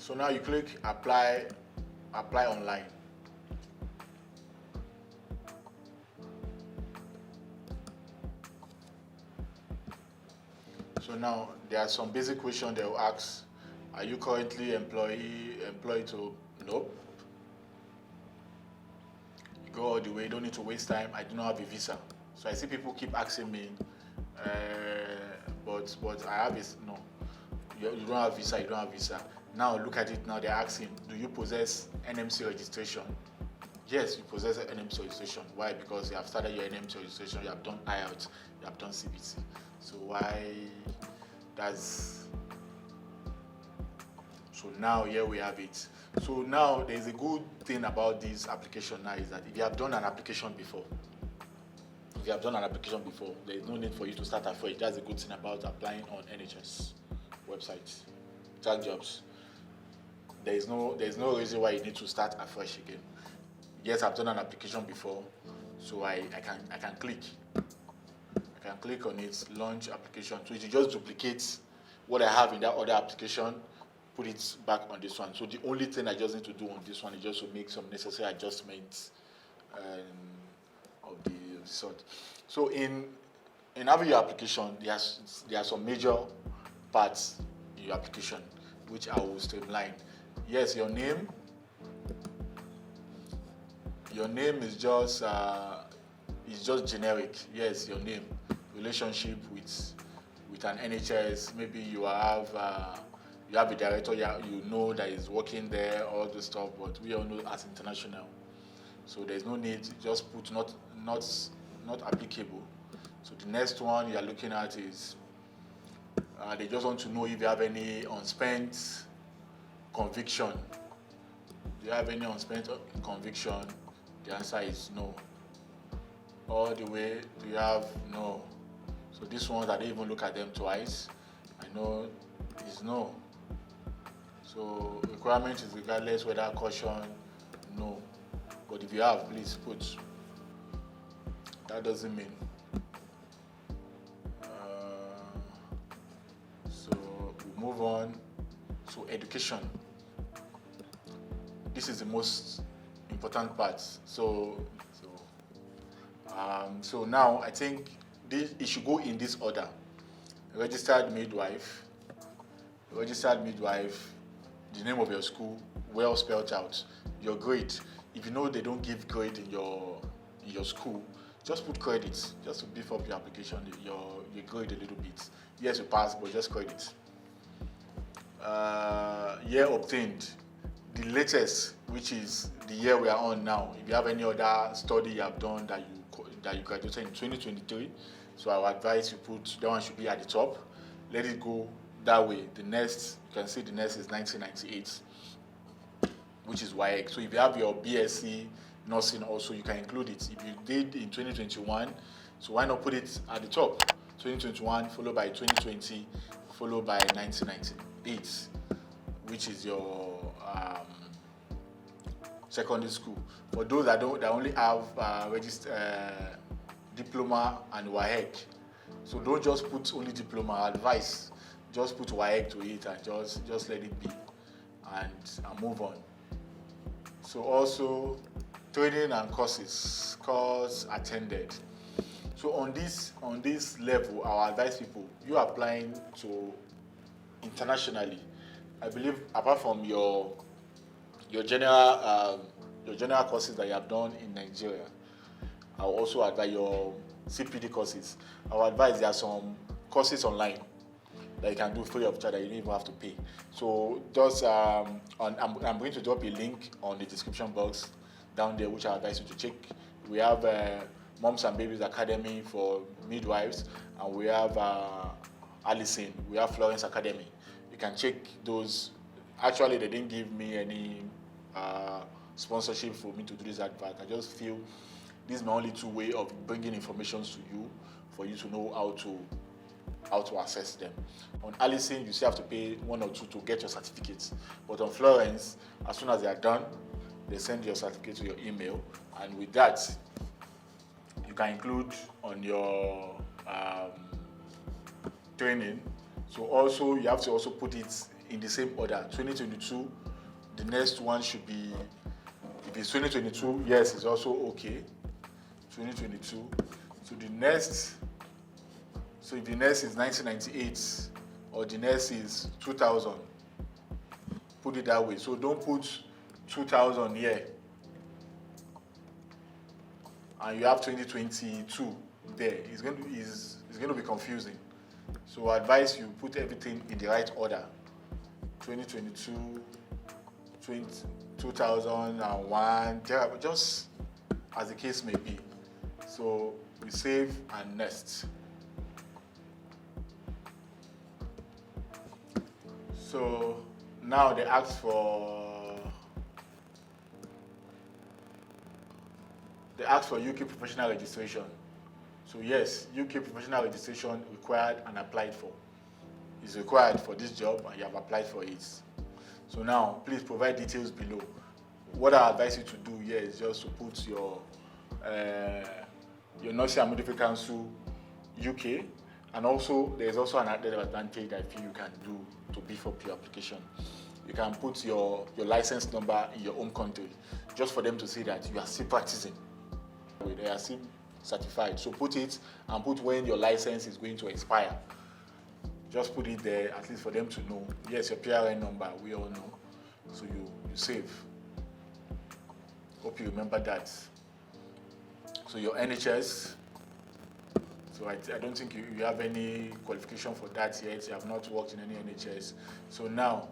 So now you click apply online. So now there are some basic questions they will ask. Are you currently employed to? Nope. You go all the way, don't need to waste time. I do not have a visa. So I see people keep asking me, but I have it. No, you don't have visa, you don't have visa. Now look at it now, they're asking, do you possess NMC registration? Yes, you possess NMC registration. Why? Because you have started your NMC registration, you have done IELTS, you have done CPT. So why so now here we have it. So now there's a good thing about this application now is that if you have done an application before, there is no need for you to start afresh. That's a good thing about applying on NHS website, Trac Jobs. There's no reason why you need to start afresh again. Yes, I've done an application before, so I can click. I can click on it, launch application. So it will just duplicate what I have in that other application, put it back on this one. So the only thing I just need to do on this one is just to make some necessary adjustments of the sort. So in having your application, there are some major parts in your application which I will streamline. Yes, your name is just generic. Yes, your name, relationship with an NHS. Maybe you have a director you know that is working there, all this stuff. But we all know as international, so there's no need. Just put not applicable. So the next one you are looking at is they just want to know if you have any unspent conviction. Do you have any unspent conviction? The answer is no. All the way, do you have no? So this one, I didn't even look at them twice. I know is no. So requirement is regardless whether caution, no. But if you have, please put. That doesn't mean. So we move on. So education. This is the most important part. So now I think it should go in this order. Registered midwife, the name of your school, well spelled out, your grade. If you know they don't give grade in your school, just put credits, just to beef up your application, your grade a little bit. Yes, you pass, but just credit. Year obtained, the latest, which is the year we are on now. If you have any other study you have done that you graduated in 2023, so I would advise you put that one should be at the top. Let it go that way. The next, you can see the next is 1998, which is WAEC. So if you have your BSc nursing also, you can include it. If you did in 2021, so why not put it at the top? 2021 followed by 2020 followed by 1998, which is your secondary school. For those that only have diploma and WAEC, so don't just put only diploma. Advice, just put WAEC to it and just let it be, and move on. So also training and course attended. So on this level, I advise people, you are applying to internationally. I believe apart from your general courses that you have done in Nigeria, I will also advise your CPD courses. I will advise there are some courses online that you can do free of charge that you don't even have to pay. So just I'm going to drop a link on the description box down there, which I advise you to check. We have Moms and Babies Academy for midwives, and we have Alison. We have Florence Academy. You can check those. Actually, they didn't give me any sponsorship for me to do this advert. I just feel this is my only two way of bringing information to you for you to know how to access them. On Alison, you still have to pay 1 or 2 to get your certificates. But on Florence, as soon as they are done, they send your certificate to your email, and with that, you can include on your training. So also, you have to also put it in the same order. 2022, the next one should be, if it's 2022, yes, it's also okay. 2022. So the next, so if the next is 1998 or the next is 2000, put it that way. So don't put 2000 here and you have 2022 there. It's going to be confusing. So I advise you put everything in the right order. 2022, 2001, just as the case may be. So we save and next. So now they ask for UK professional registration. So yes, UK professional registration required and applied for. It's required for this job and you have applied for it. So now, please provide details below. What I advise you to do here is just to put your Nursing and Midwifery Council UK, and also there's also an added advantage I feel you can do to beef up your application. You can put your license number in your home country, just for them to see that you are still practicing. They are still certified. So put it and put when your license is going to expire. Just put it there, at least for them to know. Yes, your PRN number, we all know. So you save. Hope you remember that. So your NHS. So I don't think you have any qualification for that yet. You have not worked in any NHS. So now,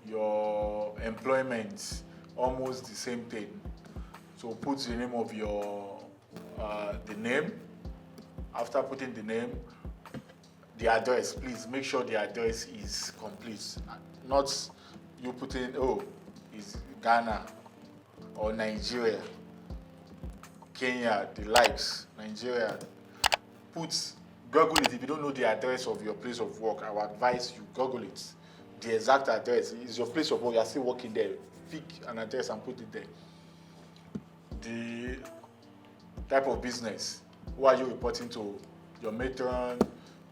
your employment, almost the same thing. So put the name of your, the name. After putting the name, the address, please make sure the address is complete. Not you putting, oh, it's Ghana or Nigeria, Kenya, the likes, Nigeria. Google it. If you don't know the address of your place of work, I would advise you Google it. The exact address is your place of work. You are still working there. Pick an address and put it there. The type of business. Who are you reporting to? Your matron.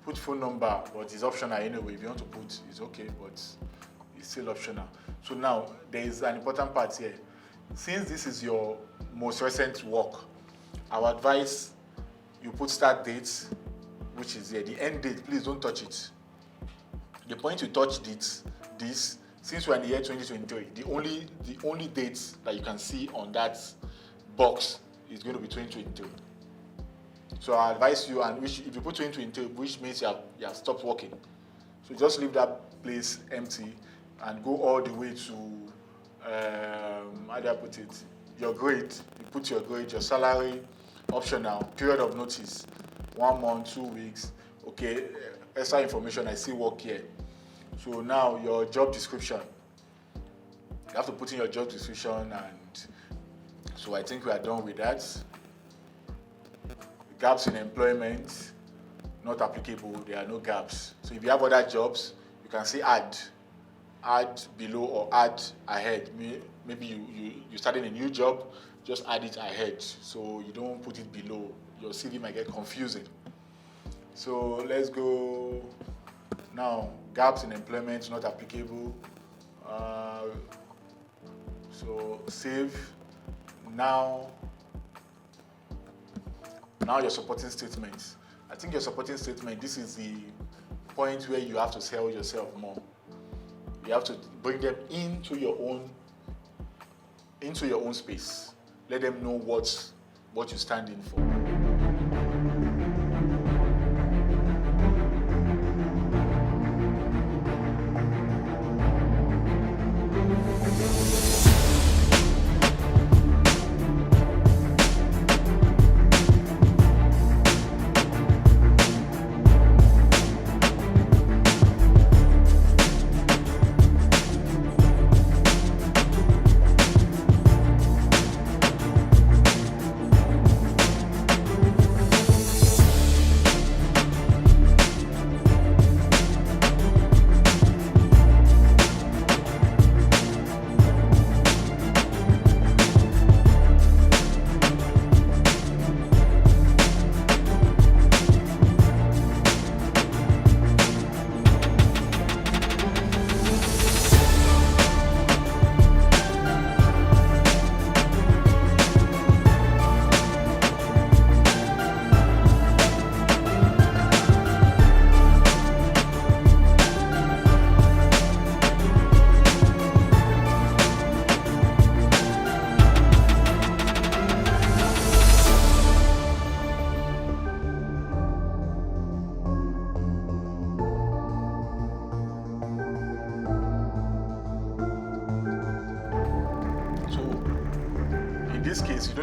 Put phone number, but it's optional anyway. If you want to put, it's okay, but it's still optional. So now, there is an important part here. Since this is your most recent work, I would advise you put start date, which is here. The end date, please don't touch it. The point you touch this, since we're in the year 2023, the only date that you can see on that box is going to be 2023. So I advise you, and if you put 2023, which means you have stopped working. So just leave that place empty and go all the way to, how do I put it? Your grade. You put your grade, your salary, optional, period of notice, 1 month, 2 weeks. Okay, extra information, I see work here. So now your job description. You have to put in your job description, and so I think we are done with that. Gaps in employment, not applicable, there are no gaps. So if you have other jobs, you can say add below or add ahead. Maybe you started a new job, just add it ahead. So you don't put it below. Your CV might get confusing. So let's go now. Gaps in employment, not applicable. So save. Now your supporting statement. I think your supporting statement, this is the point where you have to sell yourself more. You have to bring them into your own space. Let them know what you stand in for.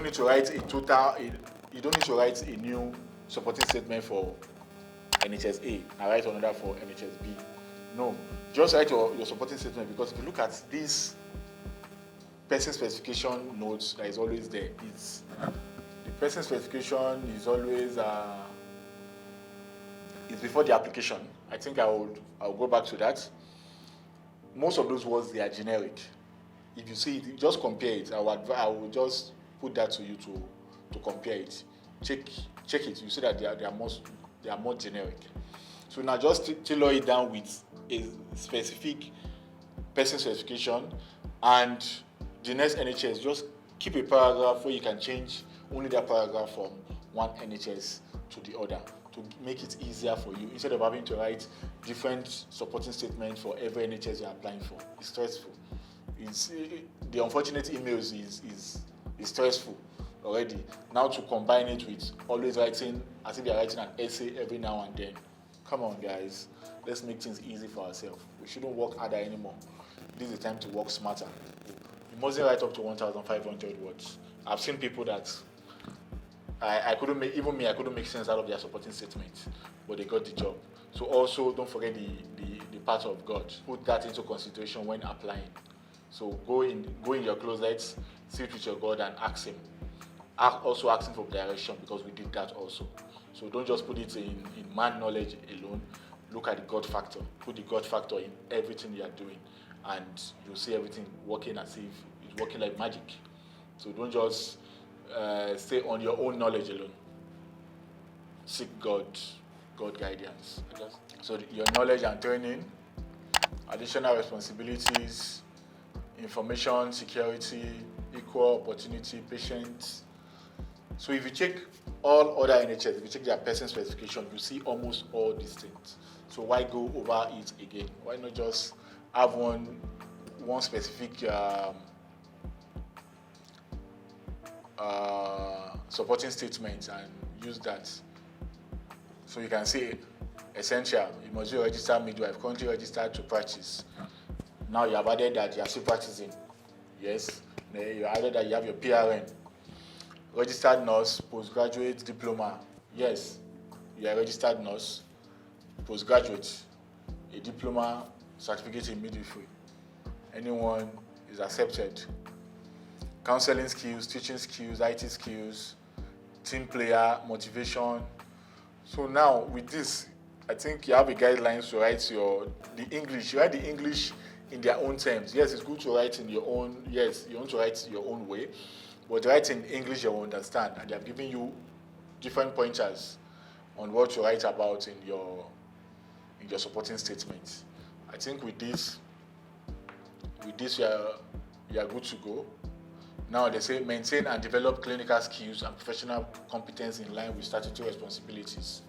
need to write you don't need to write a new supporting statement for NHS A and write another for NHS B. No, just write your supporting statement, because if you look at this person specification notes that is always there, the person specification is always it's before the application. I think I'll go back to that. Most of those words, they are generic. If you see it, just compare it. I will just put that to you to compare it. Check it. You see that they are more generic. So now just tailor it down with a specific person specification, and the next NHS, just keep a paragraph where you can change only that paragraph from one NHS to the other to make it easier for you, instead of having to write different supporting statements for every NHS you're applying for. It's stressful. The unfortunate emails is stressful already. Now to combine it with always writing as if you're writing an essay every now and then. Come on, guys. Let's make things easy for ourselves. We shouldn't work harder anymore. This is the time to work smarter. You mustn't write up to 1,500 words. I've seen people that I couldn't make sense out of their supporting statement, but they got the job. So also don't forget the part of God. Put that into consideration when applying. So go in your closet, sit with your God and ask Him. Also ask Him for direction, because we did that also. So don't just put it in man knowledge alone. Look at the God factor. Put the God factor in everything you are doing, and you'll see everything working as if it's working like magic. So don't just stay on your own knowledge alone. Seek God guidance. So your knowledge and training, additional responsibilities, information security, equal opportunity, patience. So if you check all other NHS, if you check their person specification, you see almost all these things. So why go over it again? Why not just have one specific supporting statement and use that? So you can say essential, you must be a registered midwife, currently registered to practice. Now you have added that you are still practicing. Yes. You added that you have your PRN. Registered nurse, postgraduate diploma. Yes, you are a registered nurse, postgraduate, a diploma, certificate in midwifery. Anyone is accepted. Counseling skills, teaching skills, IT skills, team player, motivation. So now with this, I think you have a guidelines to write the English. You write the English in their own terms. Yes, it's good to write in your own. Yes, you want to write your own way. But write in English you understand, and they have given you different pointers on what to write about in your supporting statement. I think with this you are good to go. Now they say maintain and develop clinical skills and professional competence in line with statutory responsibilities.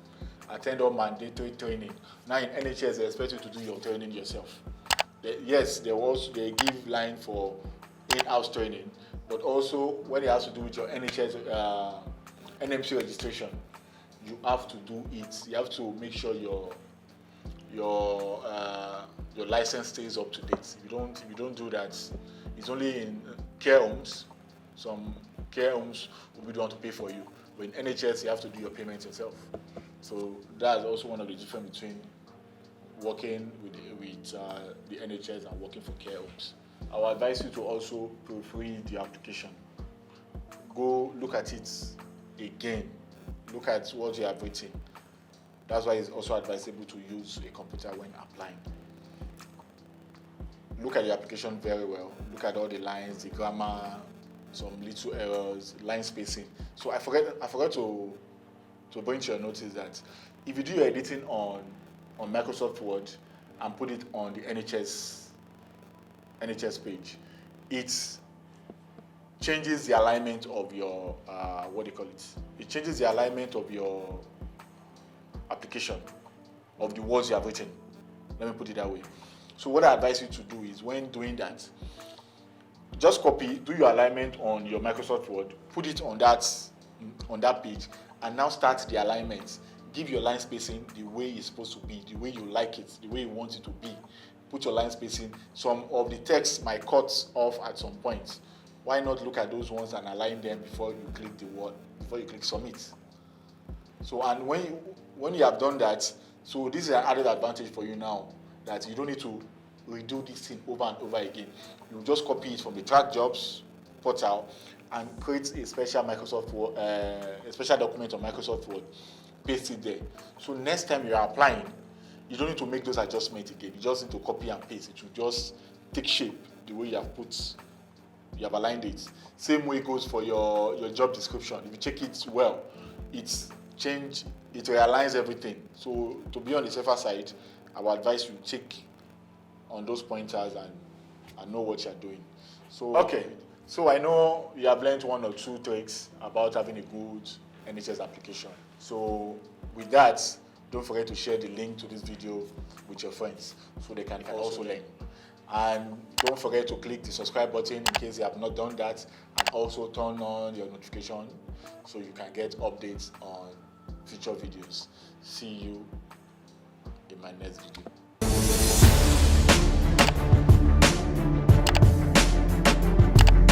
Attend all mandatory training. Now in NHS they expect you to do your training yourself. They give line for in-house training. But also, when it has to do with your NHS NMC registration, you have to do it. You have to make sure your license stays up to date. If you don't do that, it's only in care homes. Some care homes will be the one to pay for you. But in NHS, you have to do your payments yourself. So that's also one of the difference between working with the NHS and working for care homes. I would advise you to also proofread the application. Go look at it again. Look at what you have written. That's why it's also advisable to use a computer when applying. Look at the application very well. Look at all the lines, the grammar, some little errors, line spacing. So I forgot to bring to your notice that if you do your editing on Microsoft Word and put it on the NHS page, it changes the alignment of your It changes the alignment of your application, of the words you have written. Let me put it that way. So what I advise you to do is, when doing that, just do your alignment on your Microsoft Word, put it on that page, and now start the alignment. Give your line spacing the way it's supposed to be, the way you like it, the way you want it to be. Put your line spacing. Some of the text might cut off at some point. why not look at those ones and align them before you click before you click submit? So, and when you have done that, so this is an added advantage for you now, that you don't need to redo this thing over and over again. You just copy it from the Trac Jobs portal and create a special a special document on Microsoft Word, paste it there. So next time you are applying, you don't need to make those adjustments again. You just need to copy and paste. It will just take shape the way you have aligned it. Same way goes for your job description. If you check it well, it realigns everything. So to be on the safer side, I would advise you check on those pointers and know what you're doing. So okay, so I know you have learned 1 or 2 tricks about having a good NHS application. So with that, don't forget to share the link to this video with your friends so they can also learn. And don't forget to click the subscribe button in case you have not done that, and also turn on your notification so you can get updates on future videos. See you in my next video.